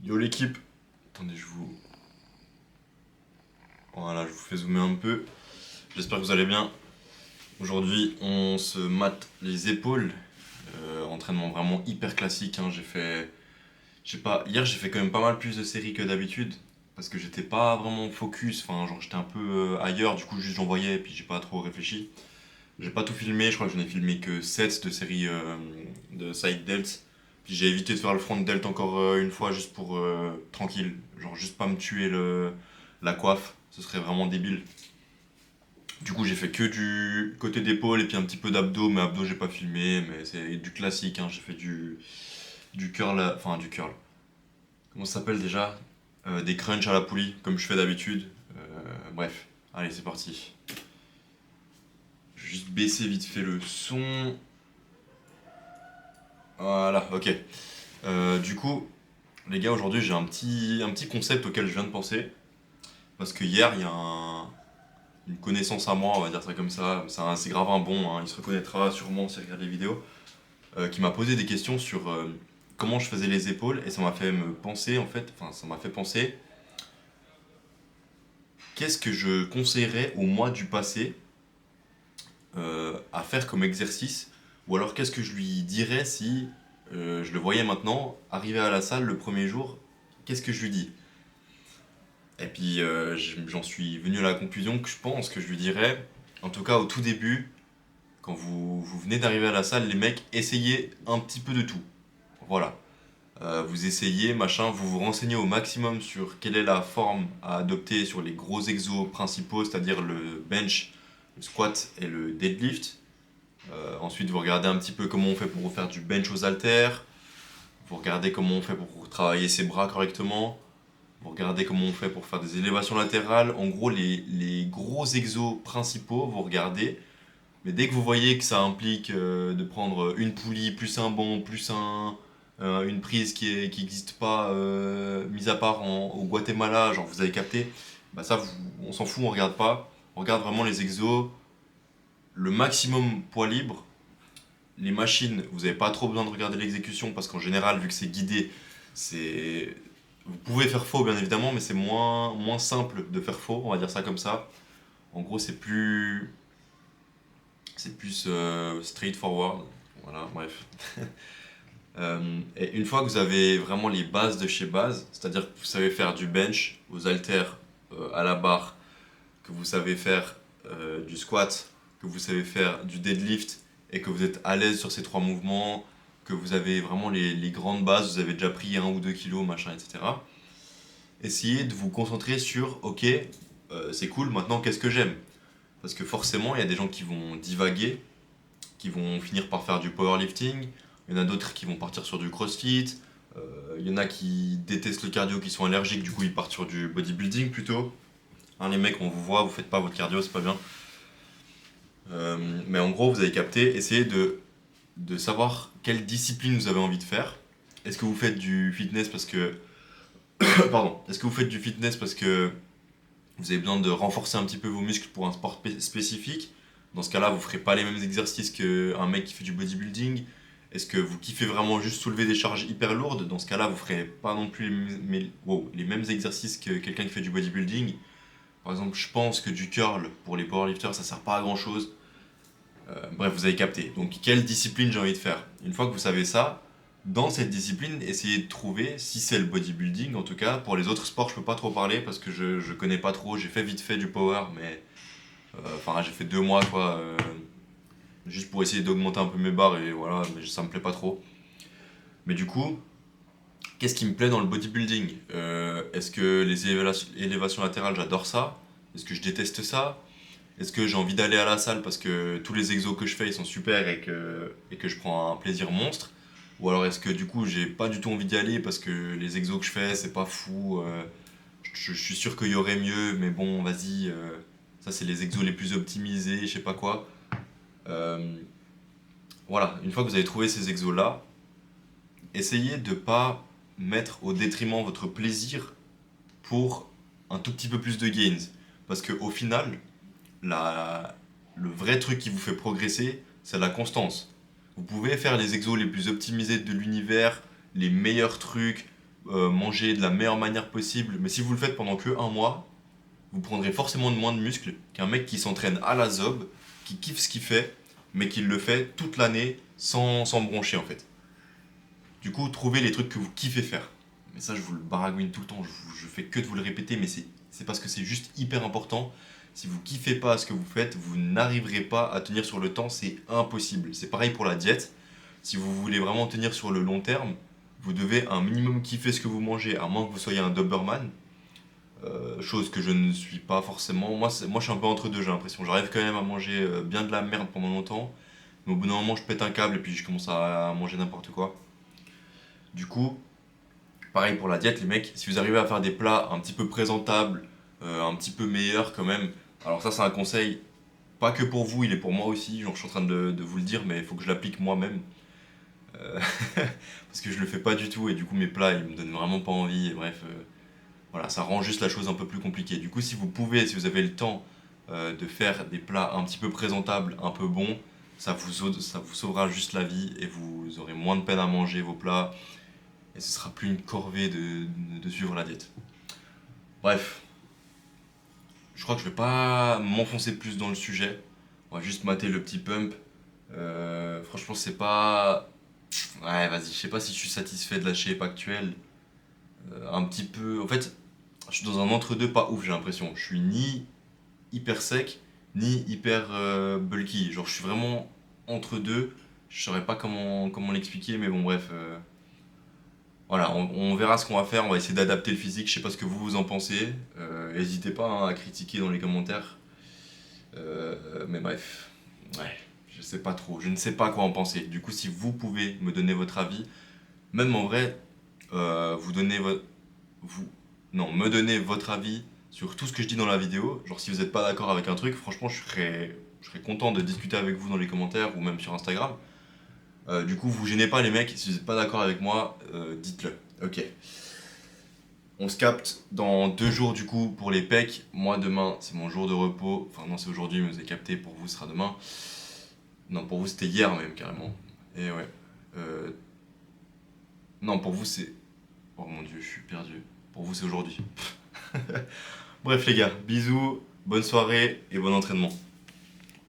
Yo l'équipe. Attendez, Voilà, je vous fais zoomer un peu. J'espère que vous allez bien. Aujourd'hui, on se mate les épaules. Entraînement vraiment hyper classique, hein. Je sais pas, hier j'ai fait quand même pas mal plus de séries que d'habitude. Parce que j'étais pas vraiment focus, enfin genre j'étais un peu ailleurs, du coup juste j'envoyais et puis j'ai pas trop réfléchi. J'ai pas tout filmé, je crois que j'en ai filmé que 7 de séries de side delts. Puis j'ai évité de faire le front delt encore une fois juste pour tranquille, genre juste pas me tuer la coiffe, ce serait vraiment débile. Du coup j'ai fait que du côté d'épaule et puis un petit peu d'abdos, mais abdos j'ai pas filmé, mais c'est du classique, hein. J'ai fait du curl, enfin du curl. Comment ça s'appelle déjà? Des crunchs à la poulie, comme je fais d'habitude. Bref, allez c'est parti. Je vais juste baisser vite fait le son. Voilà, ok. Du coup, les gars, aujourd'hui j'ai un petit concept auquel je viens de penser. Parce que hier, il y a une connaissance à moi, on va dire ça comme ça. C'est grave un bon, hein, il se reconnaîtra sûrement s'il regarde les vidéos. Qui m'a posé des questions sur comment je faisais les épaules. Et ça m'a fait me penser, en fait, enfin, ça m'a fait penser, qu'est-ce que je conseillerais au moi du passé à faire comme exercice. Ou alors qu'est-ce que je lui dirais si je le voyais maintenant, arriver à la salle le premier jour, qu'est-ce que je lui dis? Et puis j'en suis venu à la conclusion que je pense que je lui dirais, en tout cas au tout début, quand vous venez d'arriver à la salle, les mecs, essayez un petit peu de tout. Voilà. Vous essayez, machin, vous vous renseignez au maximum sur quelle est la forme à adopter sur les gros exos principaux, c'est-à-dire le bench, le squat et le deadlift. Ensuite, vous regardez un petit peu comment on fait pour faire du bench aux haltères. Vous regardez comment on fait pour travailler ses bras correctement. Vous regardez comment on fait pour faire des élévations latérales. En gros, les gros exos principaux, vous regardez. Mais dès que vous voyez que ça implique de prendre une poulie, plus un banc, plus une prise qui n'existe pas, mis à part au Guatemala, genre vous avez capté, bah ça, on s'en fout, on regarde pas. On regarde vraiment les exos, le maximum poids libre. Les machines, vous n'avez pas trop besoin de regarder l'exécution parce qu'en général, vu que c'est guidé, c'est vous pouvez faire faux bien évidemment, mais c'est moins simple de faire faux, on va dire ça comme ça. En gros, c'est plus straightforward. Voilà, bref. Et une fois que vous avez vraiment les bases de chez base, c'est-à-dire que vous savez faire du bench aux haltères à la barre, que vous savez faire du squat, que vous savez faire du deadlift et que vous êtes à l'aise sur ces trois mouvements, que vous avez vraiment les grandes bases, vous avez déjà pris 1 ou 2 kilos, machin, etc. Essayez de vous concentrer sur, ok, c'est cool, maintenant qu'est-ce que j'aime? Parce que forcément, il y a des gens qui vont divaguer, qui vont finir par faire du powerlifting, il y en a d'autres qui vont partir sur du crossfit, il y en a qui détestent le cardio, qui sont allergiques, du coup ils partent sur du bodybuilding plutôt. Hein, les mecs, on vous voit, vous faites pas votre cardio, c'est pas bien. Mais en gros, vous avez capté, essayez de savoir quelle discipline vous avez envie de faire. Est-ce que vous faites du fitness parce que. Pardon. Est-ce que vous faites du fitness parce que vous avez besoin de renforcer un petit peu vos muscles pour un sport spécifique? Dans ce cas-là, vous ferez pas les mêmes exercices qu'un mec qui fait du bodybuilding. Est-ce que vous kiffez vraiment juste soulever des charges hyper lourdes? Dans ce cas-là, vous ferez pas non plus les mêmes exercices que quelqu'un qui fait du bodybuilding. Par exemple, je pense que du curl pour les powerlifters, ça sert pas à grand chose. Bref, vous avez capté. Donc, quelle discipline j'ai envie de faire? Une fois que vous savez ça, dans cette discipline, essayez de trouver, si c'est le bodybuilding en tout cas, pour les autres sports, je peux pas trop parler parce que je connais pas trop. J'ai fait vite fait du power, mais enfin, j'ai fait 2 mois quoi, juste pour essayer d'augmenter un peu mes barres et voilà, mais ça me plaît pas trop. Mais du coup, qu'est-ce qui me plaît dans le bodybuilding? Est-ce que les élévations latérales, j'adore ça? Est-ce que je déteste ça? Est-ce que j'ai envie d'aller à la salle parce que tous les exos que je fais ils sont super et que je prends un plaisir monstre? Ou alors est-ce que du coup j'ai pas du tout envie d'y aller parce que les exos que je fais c'est pas fou, je suis sûr qu'il y aurait mieux, mais bon vas-y, ça c'est les exos les plus optimisés, je sais pas quoi. Euh, voilà, une fois que vous avez trouvé ces exos là, essayez de pas mettre au détriment votre plaisir pour un tout petit peu plus de gains. Parce qu'au final, la, le vrai truc qui vous fait progresser, c'est la constance. Vous pouvez faire les exos les plus optimisés de l'univers, les meilleurs trucs, manger de la meilleure manière possible, mais si vous le faites pendant que un mois, vous prendrez forcément moins de muscles qu'un mec qui s'entraîne à la zob, qui kiffe ce qu'il fait, mais qui le fait toute l'année sans broncher en fait. Du coup, trouvez les trucs que vous kiffez faire. Mais ça, je vous le baragouine tout le temps, je fais que de vous le répéter, mais c'est parce que c'est juste hyper important. Si vous kiffez pas ce que vous faites, vous n'arriverez pas à tenir sur le temps, c'est impossible. C'est pareil pour la diète. Si vous voulez vraiment tenir sur le long terme, vous devez un minimum kiffer ce que vous mangez, à moins que vous soyez un Doberman. Chose que je ne suis pas forcément. Moi, je suis un peu entre deux, j'ai l'impression. J'arrive quand même à manger bien de la merde pendant longtemps, mais au bout d'un moment, je pète un câble et puis je commence à manger n'importe quoi. Du coup, pareil pour la diète, les mecs, si vous arrivez à faire des plats un petit peu présentables, un petit peu meilleurs quand même, alors ça, c'est un conseil, pas que pour vous, il est pour moi aussi. Genre, je suis en train de vous le dire, mais il faut que je l'applique moi-même. Euh, Parce que je le fais pas du tout et du coup, mes plats, ils me donnent vraiment pas envie. Et bref, voilà, ça rend juste la chose un peu plus compliquée. Du coup, si vous pouvez, si vous avez le temps de faire des plats un petit peu présentables, un peu bons, ça vous sauvera juste la vie et vous aurez moins de peine à manger vos plats et ce sera plus une corvée de suivre la diète. Bref, je crois que je vais pas m'enfoncer plus dans le sujet. On va juste mater le petit pump. Franchement, c'est pas. Ouais, vas-y, je sais pas si je suis satisfait de la shape actuelle. Un petit peu. En fait, je suis dans un entre-deux pas ouf, j'ai l'impression. Je suis ni hyper sec, ni hyper bulky. Genre, je suis vraiment entre deux. Je saurais pas comment l'expliquer, mais bon, bref. Voilà, on verra ce qu'on va faire. On va essayer d'adapter le physique. Je sais pas ce que vous en pensez. N'hésitez pas hein, à critiquer dans les commentaires. Mais bref, ouais, je sais pas trop. Je ne sais pas quoi en penser. Du coup, si vous pouvez me donner votre avis, même en vrai, vous donnez votre. Vous. Non, me donner votre avis sur tout ce que je dis dans la vidéo. Genre, si vous n'êtes pas d'accord avec un truc, franchement, je serais content de discuter avec vous dans les commentaires ou même sur Instagram. Du coup, vous gênez pas, les mecs. Si vous n'êtes pas d'accord avec moi, dites-le. Ok. On se capte dans 2 jours du coup pour les pecs. Moi demain c'est mon jour de repos. Enfin non c'est aujourd'hui mais vous avez capté, pour vous ce sera demain. Non pour vous c'était hier même carrément. Et ouais. Euh, Non pour vous c'est... Oh mon dieu je suis perdu. Pour vous c'est aujourd'hui. Bref les gars, bisous, bonne soirée et bon entraînement.